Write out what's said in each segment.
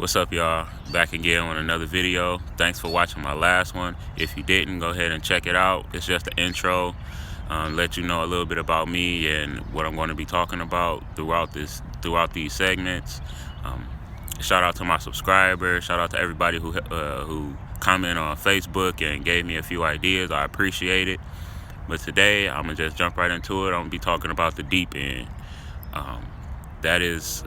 What's up, y'all? Back again on another video. Thanks for watching my last one. If you didn't, go ahead and check it out. It's just an intro, let you know a little bit about me and what I'm going to be talking about throughout these segments. Um, Shout out to my subscribers. Shout out to everybody who commented on Facebook and gave me a few ideas. I appreciate it. But today, I'm gonna just jump right into it. I'm gonna be talking about the deep end. Um, that is,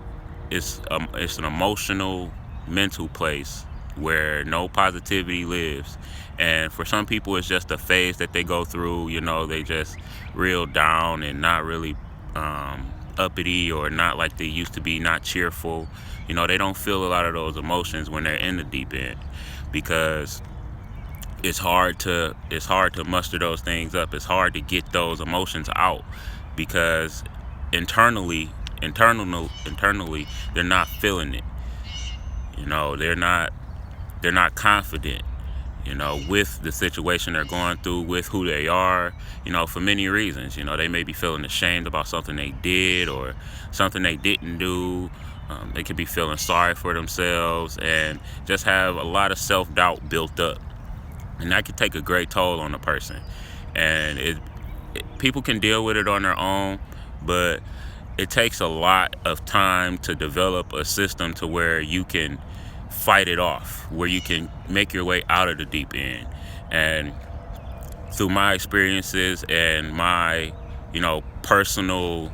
it's an emotional, mental place where no positivity lives. And for some people, it's just a phase that they go through. You know, they just real down and not really uppity, or not like they used to be, not cheerful. You know, they don't feel a lot of those emotions when they're in the deep end, because it's hard to muster those things up. It's hard to get those emotions out, because internally they're not feeling it. You know, they're not confident, you know, with the situation they're going through, with who they are, you know, for many reasons. You know, they may be feeling ashamed about something they did or something they didn't do. They could be feeling sorry for themselves and just have a lot of self-doubt built up. And that could take a great toll on a person. And people can deal with it on their own, but it takes a lot of time to develop a system to where you can fight it off, where you can make your way out of the deep end. And through my experiences and my, you know, personal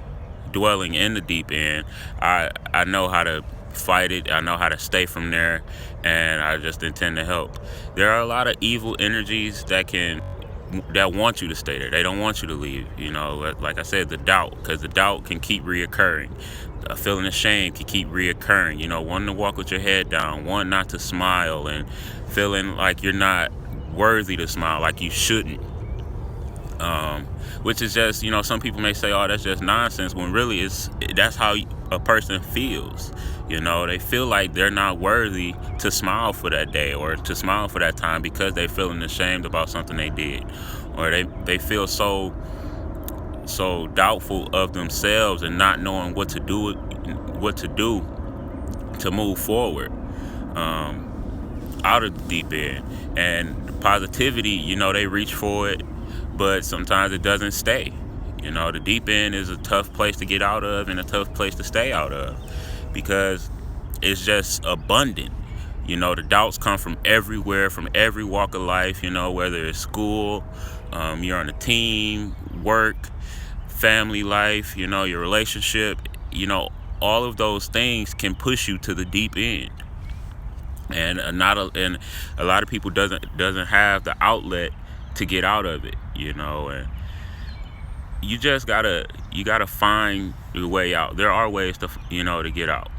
dwelling in the deep end, I know how to fight it. I know how to stay from there, and I just intend to help. There are a lot of evil energies that want you to stay there. They don't want you to leave. You know, like I said, the doubt, because the doubt can keep reoccurring. Feeling ashamed can keep reoccurring. You know, wanting to walk with your head down, wanting not to smile, and feeling like you're not worthy to smile, like you shouldn't. Which is just, you know, some people may say, oh, that's just nonsense, when really that's how a person feels. You know, they feel like they're not worthy to smile for that day or to smile for that time, because they're feeling ashamed about something they did, or they feel so doubtful of themselves and not knowing what to do to move forward out of the deep end. And positivity, you know, they reach for it, but sometimes it doesn't stay. You know, the deep end is a tough place to get out of and a tough place to stay out of, because it's just abundant. You know, the doubts come from everywhere, from every walk of life, you know, whether it's school, you're on a team, work, family life, you know, your relationship, you know, all of those things can push you to the deep end. And a lot of people doesn't have the outlet to get out of it, you know. And you gotta find your way out. There are ways to, you know, to get out.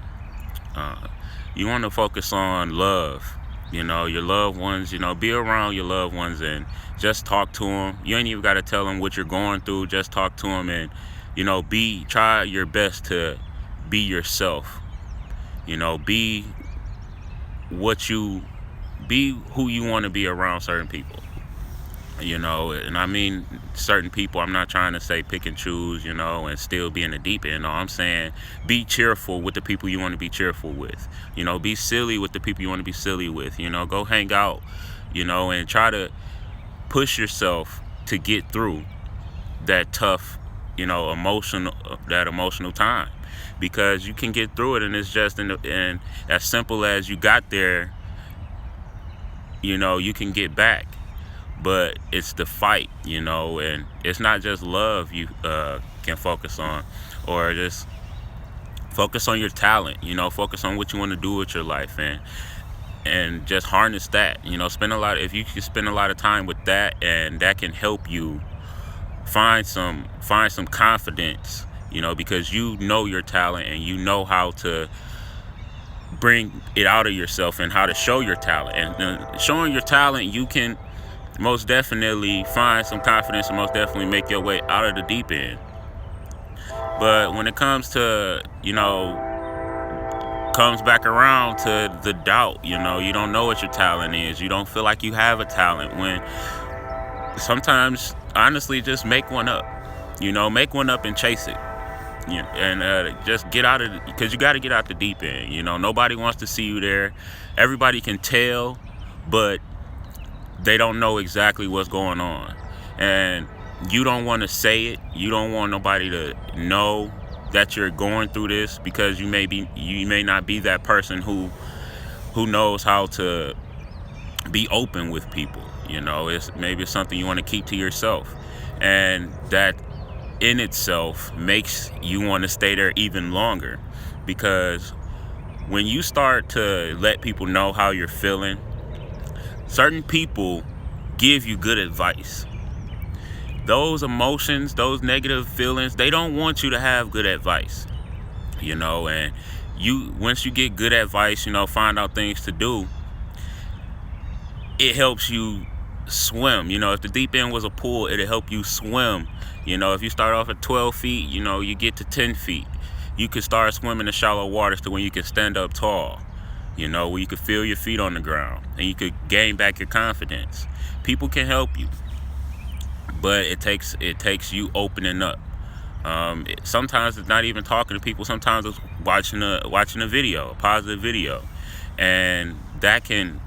You want to focus on love, you know, your loved ones. You know, be around your loved ones and just talk to them. You ain't even got to tell them what you're going through. Just talk to them, and, you know, try your best to be yourself. You know, be who you want to be around certain people. You know, and I mean certain people, I'm not trying to say pick and choose, you know, and still be in the deep end. No, I'm saying be cheerful with the people you want to be cheerful with. You know, be silly with the people you want to be silly with. You know, go hang out, you know, and try to push yourself to get through that tough, you know, emotional time, because you can get through it. And it's just and as simple as you got there, you know, you can get back. But it's the fight, you know, and it's not just love you can focus on, or just focus on your talent, you know, focus on what you want to do with your life, and just harness that, you know, if you can spend a lot of time with that, and that can help you find some confidence, you know, because you know your talent and you know how to bring it out of yourself and how to show your talent. And showing your talent, you can most definitely find some confidence and most definitely make your way out of the deep end. But when it comes to, you know, comes back around to the doubt, you know, you don't know what your talent is. You don't feel like you have a talent, when sometimes, honestly, just make one up. You know, make one up and chase it. And just get out of, because you got to get out the deep end. Nobody wants to see you there. Everybody can tell, but they don't know exactly what's going on. And you don't want to say it. You don't want nobody to know that you're going through this, because you may not be that person who knows how to be open with people. Maybe it's something you want to keep to yourself, and that in itself makes you want to stay there even longer, because when you start to let people know how you're feeling, certain people give you good advice. Those emotions, those negative feelings, they don't want you to have good advice. And once you get good advice, find out things to do, it helps you swim. If the deep end was a pool, it'll help you swim. If you start off at 12 feet, you get to 10 feet. You can start swimming in shallow waters to when you can stand up tall, where you can feel your feet on the ground and you could gain back your confidence. People can help you, but it takes you opening up. Sometimes it's not even talking to people. Sometimes it's watching a video, a positive video, and that can,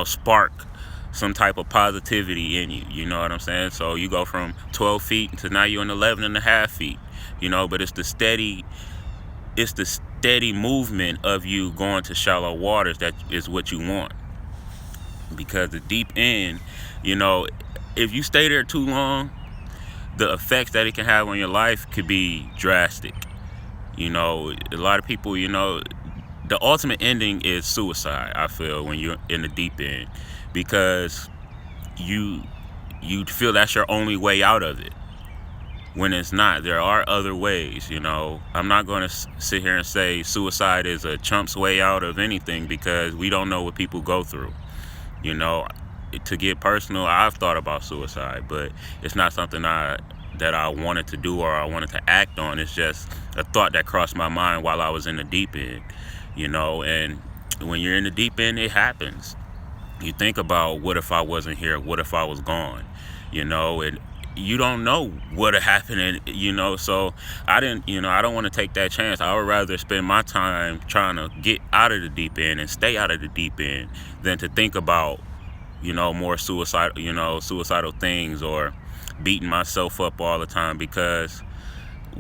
spark some type of positivity in you. You know what I'm saying? So you go from 12 feet to now you're in 11 and a half feet. But it's the steady movement of you going to shallow waters that is what you want. Because the deep end, if you stay there too long, the effects that it can have on your life could be drastic. A lot of people, the ultimate ending is suicide, I feel, when you're in the deep end, because you feel that's your only way out of it, when it's not. There are other ways. I'm not going to sit here and say suicide is a chump's way out of anything, because we don't know what people go through. To get personal, I've thought about suicide, but it's not something that I wanted to do or I wanted to act on. It's just a thought that crossed my mind while I was in the deep end. And when you're in the deep end, it happens. You think about, what if I wasn't here? What if I was gone? And you don't know what'll happen. And, so I don't want to take that chance. I would rather spend my time trying to get out of the deep end and stay out of the deep end than to think about, more suicidal things, or beating myself up all the time, because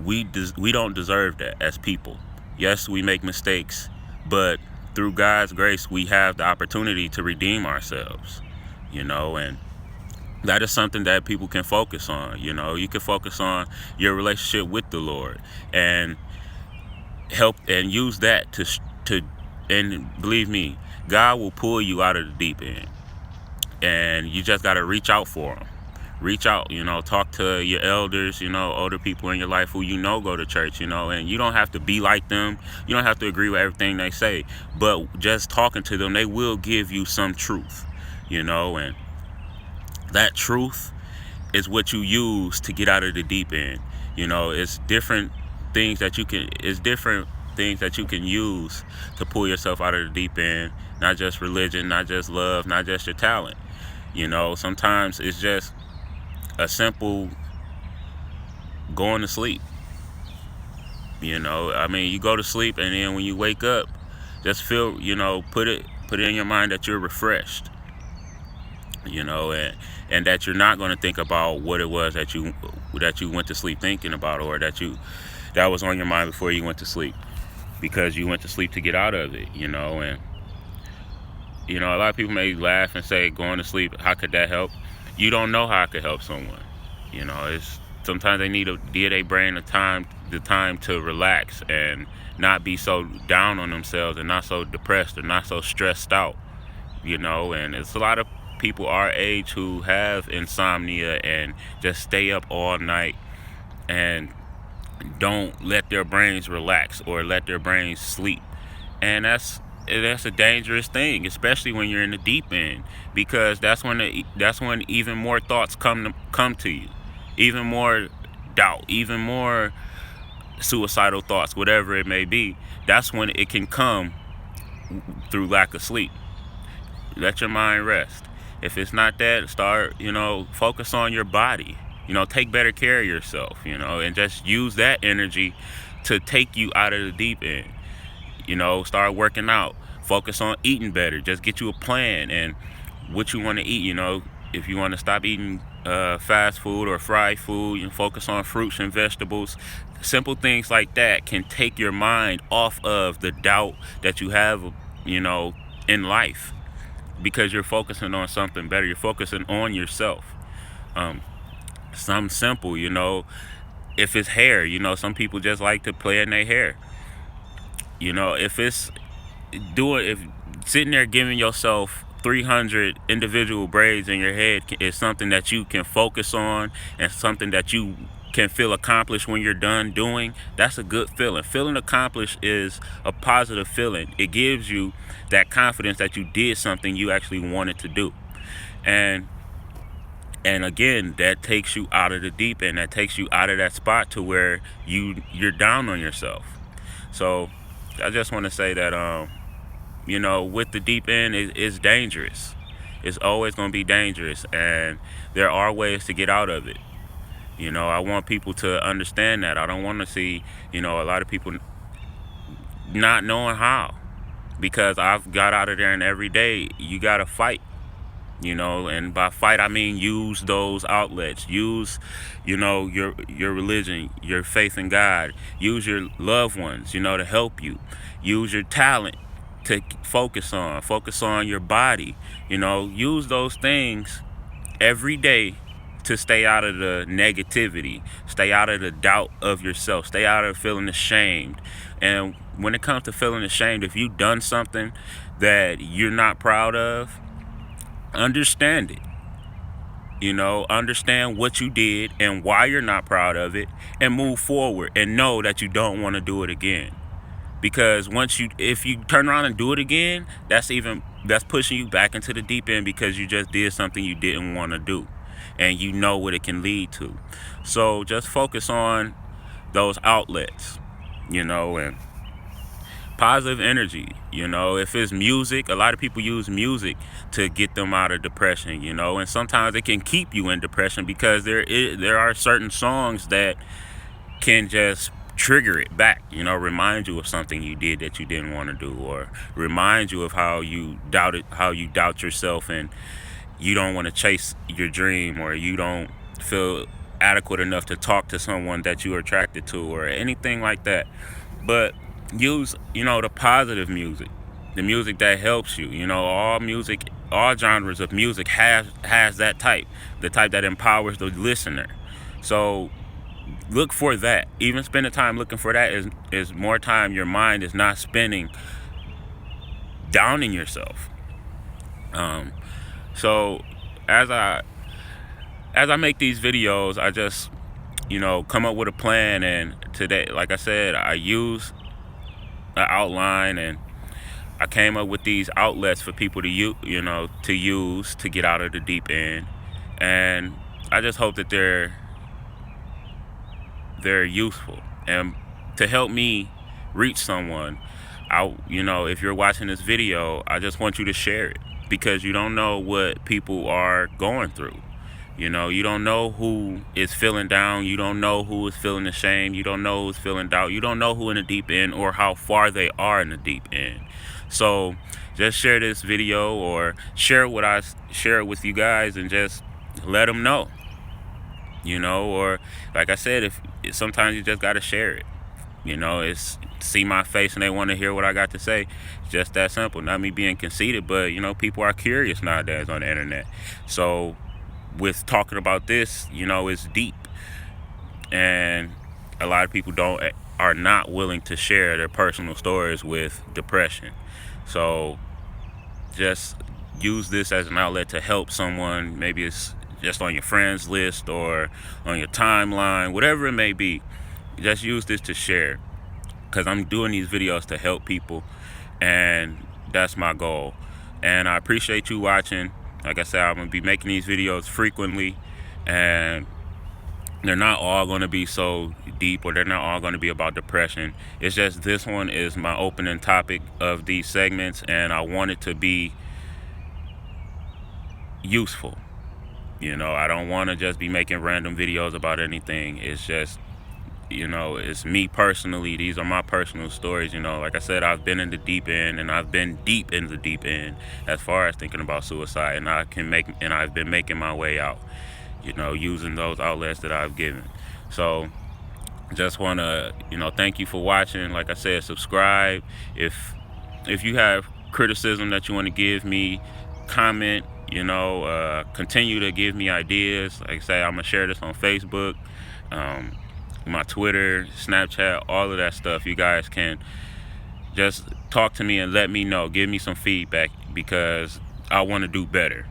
we don't deserve that as people. Yes, we make mistakes, but through God's grace, we have the opportunity to redeem ourselves, and that is something that people can focus on. You can focus on your relationship with the Lord and help and use that to and believe me, God will pull you out of the deep end, and you just got to reach out for him. Reach out, talk to your elders, older people in your life who go to church, and you don't have to be like them. You don't have to agree with everything they say, but just talking to them, they will give you some truth, and that truth is what you use to get out of the deep end. It's different things that you can use to pull yourself out of the deep end. Not just religion, not just love, not just your talent. Sometimes it's just a simple going to sleep. You go to sleep, and then when you wake up, just feel, put it in your mind that you're refreshed. And that you're not going to think about what it was that you went to sleep thinking about, or that was on your mind before you went to sleep, because you went to sleep to get out of it. And a lot of people may laugh and say, going to sleep, how could that help? You don't know how it could help someone. It's sometimes they need to give their brain the time to relax and not be so down on themselves, and not so depressed or not so stressed out. And it's a lot of people our age who have insomnia and just stay up all night and don't let their brains relax or let their brains sleep. And that's a dangerous thing, especially when you're in the deep end, because that's when even more thoughts come to you, even more doubt, even more suicidal thoughts, whatever it may be. That's when it can come through lack of sleep. Let your mind rest. If it's not that, start, focus on your body. Take better care of yourself, and just use that energy to take you out of the deep end. You know, start working out, focus on eating better, just get you a plan and what you want to eat. You know, if you want to stop eating fast food or fried food, you focus on fruits and vegetables. Simple things like that can take your mind off of the doubt that you have, you know, in life, because you're focusing on something better. You're focusing on yourself. Something simple, you know, if it's hair, you know, some people just like to play in their hair. You know, if sitting there giving yourself 300 individual braids in your head is something that you can focus on and something that you can feel accomplished when you're done doing, that's a good feeling. Feeling accomplished is a positive feeling. It gives you that confidence that you did something you actually wanted to do. And again, that takes you out of the deep end. That takes you out of that spot to where you're down on yourself. So I just want to say that you know, with the deep end, it's dangerous. It's always going to be dangerous, and there are ways to get out of it. You know, I want people to understand that. I don't want to see, you know, a lot of people not knowing how, because I've got out of there, and every day you got to fight. You know, and by fight I mean use those outlets. Use, you know, your religion, your faith in God. Use your loved ones, you know, to help you. Use your talent to focus on your body. You know, use those things every day to stay out of the negativity, stay out of the doubt of yourself, stay out of feeling ashamed. And when it comes to feeling ashamed, if you've done something that you're not proud of, understand it. You know, understand what you did and why you're not proud of it, and move forward and know that you don't want to do it again. Because if you turn around and do it again, that's pushing you back into the deep end, because you just did something you didn't want to do, and you know what it can lead to. So just focus on those outlets, you know, and positive energy. You know, if it's music, a lot of people use music to get them out of depression, you know, and sometimes it can keep you in depression, because there are certain songs that can just trigger it back, you know, remind you of something you did that you didn't want to do, or remind you of how you doubt yourself and you don't want to chase your dream, or you don't feel adequate enough to talk to someone that you are attracted to, or anything like that. But use, you know, the positive music, the music that helps you. You know, all genres of music has that type, the type that empowers the listener. So look for that. Even spending time looking for that is more time your mind is not spending downing yourself. So as I make these videos, I just, you know, come up with a plan. And today, like I said, I use an outline, and I came up with these outlets for people to use to get out of the deep end. And I just hope that they're useful and to help me reach someone. You know, if you're watching this video, I just want you to share it, because you don't know what people are going through. You know, you don't know who is feeling down. You don't know who is feeling ashamed. You don't know who's feeling doubt. You don't know who in the deep end, or how far they are in the deep end. So just share this video, or share it with you guys, and just let them know. You know, or like I said, if sometimes you just got to share it. You know, it's see my face and they want to hear what I got to say. It's just that simple. Not me being conceited, but, you know, people are curious nowadays on the internet. So with talking about this, you know, it's deep, and a lot of people are not willing to share their personal stories with depression. So just use this as an outlet to help someone. Maybe it's just on your friends list or on your timeline, whatever it may be. Just use this to share, because I'm doing these videos to help people, and that's my goal. And I appreciate you watching. Like I said, I'm going to be making these videos frequently, and they're not all going to be so deep, or they're not all going to be about depression. It's just this one is my opening topic of these segments, and I want it to be useful. You know, I don't want to just be making random videos about anything. It's just, it's me personally. These are my personal stories. Like I said, I've been in the deep end, and I've been deep in the deep end as far as thinking about suicide, and I've been making my way out, using those outlets that I've given. So just want to, thank you for watching. Like I said, subscribe. If you have criticism that you want to give me, comment. Continue to give me ideas. Like I say, I'm gonna share this on Facebook, my Twitter, Snapchat, all of that stuff. You guys can just talk to me and let me know. Give me some feedback, because I want to do better.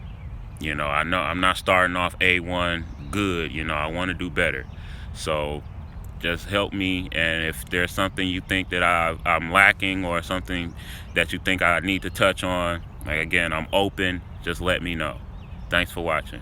I know I'm not starting off A1 good. I want to do better. So just help me, and if there's something you think that I'm lacking, or something that you think I need to touch on, like, again, I'm open. Just let me know. Thanks for watching.